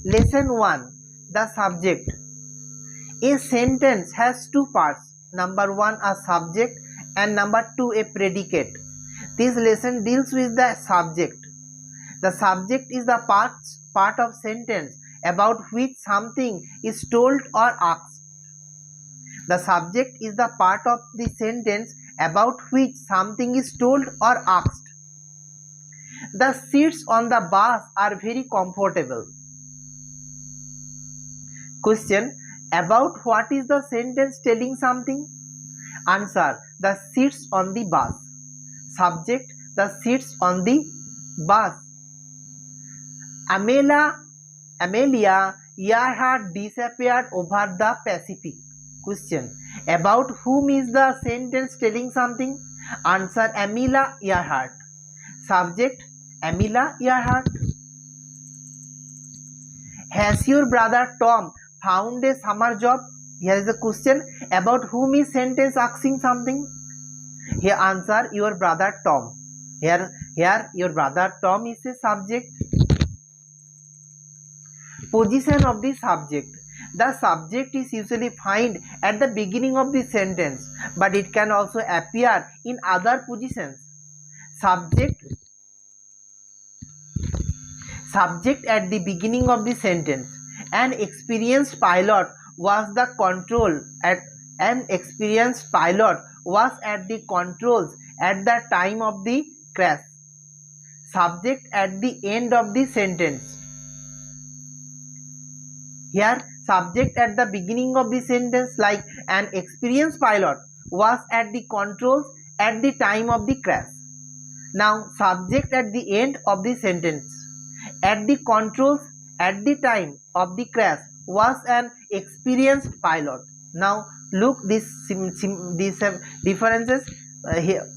Lesson 1. The subject. A sentence has two parts. Number 1 a subject and number 2 a predicate. This lesson deals with the subject. The subject is the part of sentence about which something is told or asked. The subject is the part of the sentence about which something is told or asked. The seats on the bus are very comfortable. Question. About what is the sentence telling something? Answer. The seats on the bus. Subject. The seats on the bus. Amelia Earhart disappeared over the Pacific. Question. About whom is the sentence telling something? Answer. Amelia Earhart. Subject. Amelia Earhart. Has your brother Tom found a summer job? Here is the question. About whom is sentence asking something? Here answer. Your brother Tom. Here your brother Tom is a subject. Position of the subject. The subject is usually found at the beginning of the sentence, but it can also appear in other positions. Subject at the beginning of the sentence. An experienced pilot was at the controls at the time of the crash. Subject at the end of the sentence. Here subject at the beginning of the sentence, like an experienced pilot was at the controls at the time of the crash. Now subject at the end of the sentence. At the controls at the time of the crash was an experienced pilot. Now look these differences here.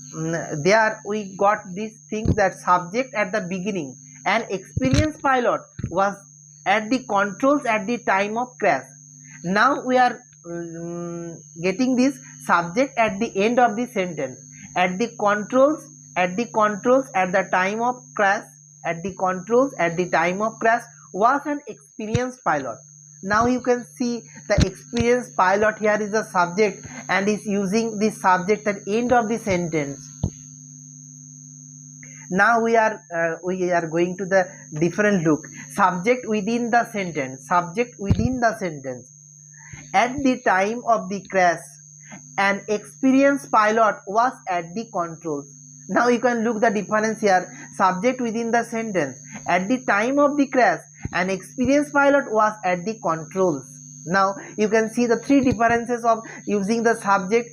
There we got these things, that subject at the beginning, an experienced pilot was at the controls at the time of crash. Now we are getting this subject at the end of the sentence. At the controls at the time of crash. At the controls at the time of crash was an experienced pilot. Now you can see the experienced pilot here is the subject and is using the subject at the end of the sentence. Now we are going to the different look. Subject within the sentence. Subject within the sentence. At the time of the crash, an experienced pilot was at the controls. Now you can look the difference here. Subject within the sentence. At the time of the crash, an experienced pilot was at the controls. Now you can see the three differences of using the subject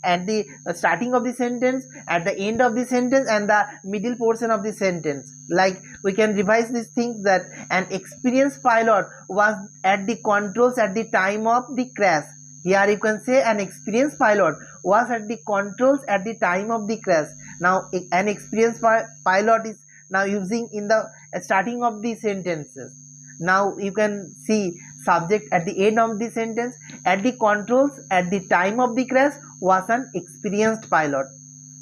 at the starting of the sentence, at the end of the sentence, and the middle portion of the sentence. Like we can revise these things, that an experienced pilot was at the controls at the time of the crash. Here you can say an experienced pilot was at the controls at the time of the crash. Now an experienced pilot is now using in the starting of the sentences. Now you can see subject at the end of the sentence. At the controls at the time of the crash was an experienced pilot.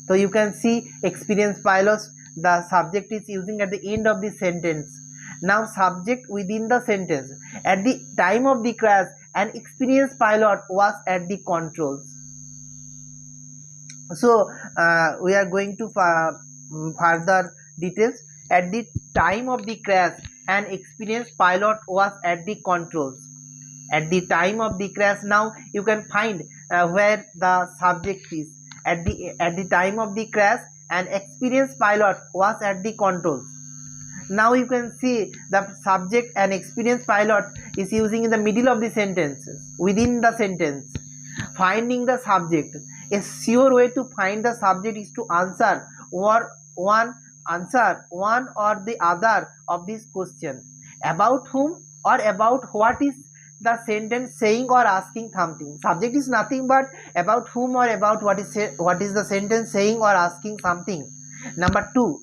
So you can see experienced pilots, the subject is using at the end of the sentence. Now subject within the sentence. At the time of the crash, an experienced pilot was at the controls. So we are going to further details. At the time of the crash, an experienced pilot was at the controls. At the time of the crash. Now you can find where the subject is. At the time of the crash, an experienced pilot was at the controls. Now you can see the subject, an experienced pilot, is using in the middle of the sentences, within the sentence. Finding the subject. A sure way to find the subject is to answer one or the other of this question. About whom or about what is the sentence saying or asking something. Subject is nothing but about whom or about what is the sentence saying or asking something. Number 2,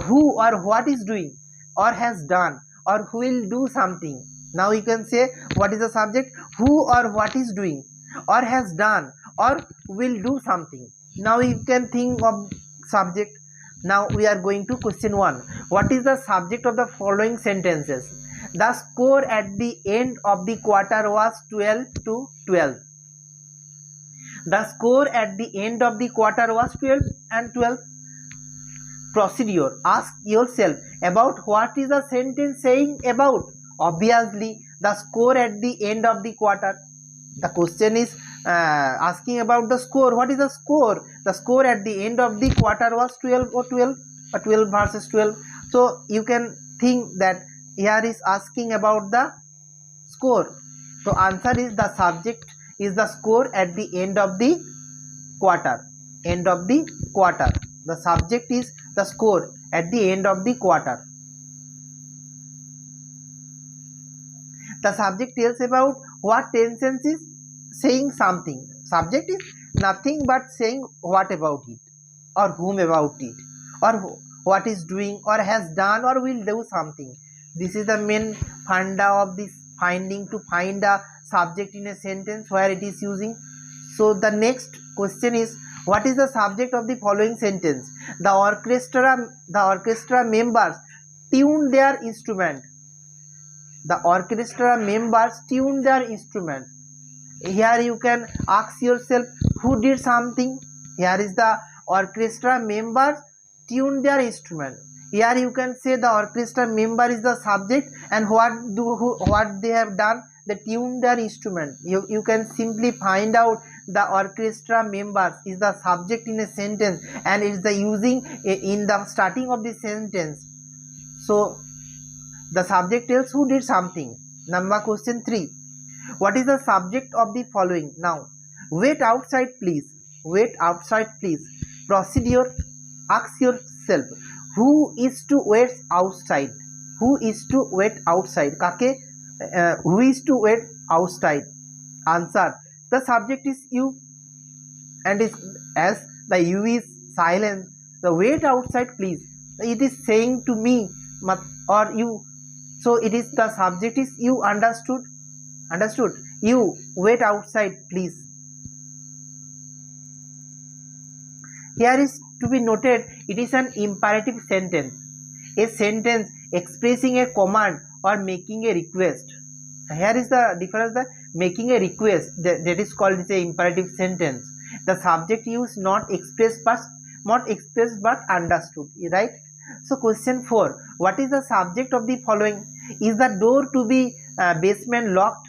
who or what is doing or has done or who will do something. Now you can say what is the subject, who or what is doing or has done or will do something. Now you can think of subject. Now we are going to question 1. What is the subject of the following sentences? The score at the end of the quarter was 12-12. The score at the end of the quarter was 12-12. Procedure. Ask yourself about what is the sentence saying about. Obviously, the score at the end of the quarter. The question is asking about the score. What is the score? The score at the end of the quarter was 12 or 12 or 12 versus 12. So you can think that here is asking about the score. So answer is the subject is the score at the end of the quarter. End of the quarter. The subject is the score at the end of the quarter. The subject tells about what sentence is saying something. Subject is nothing but saying what about it, or whom about it, or what is doing, or has done, or will do something. This is the main funda of this finding, to find a subject in a sentence where it is using. So the next question is, what is the subject of the following sentence? The orchestra members tuned their instrument. The orchestra members tuned their instrument. Here you can ask yourself, who did something? Here is the orchestra members tuned their instrument. Here you can say the orchestra member is the subject, and what they have done, they tuned their instrument. You can simply find out the orchestra members is the subject in a sentence, and it is the using in the starting of the sentence. So the subject tells who did something. Number question 3. What is the subject of the following? Now, wait outside please. Wait outside please. Procedure. Ask yourself, who is to wait outside? Who is to wait outside? Kake? Who is to wait outside? Answer. The subject is you, and as the you is silent, the wait outside please. It is saying to me or you. So it is the subject is you. Understood? Understood? You wait outside please. Here is to be noted, it is an imperative sentence, a sentence expressing a command or making a request. Here is the difference, the making a request, that is called as a imperative sentence. The subject used not expressed but understood, right? So question 4, what is the subject of the following? Is the door to the basement locked?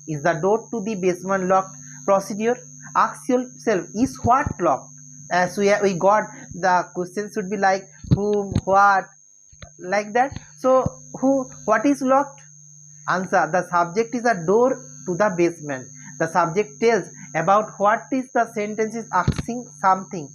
Is the door to the basement locked? Procedure. Ask yourself, is what locked? As we got, the question should be like whom, what, like that. So what is locked? Answer. The subject is a door to the basement. The subject tells about what is the sentence is asking something.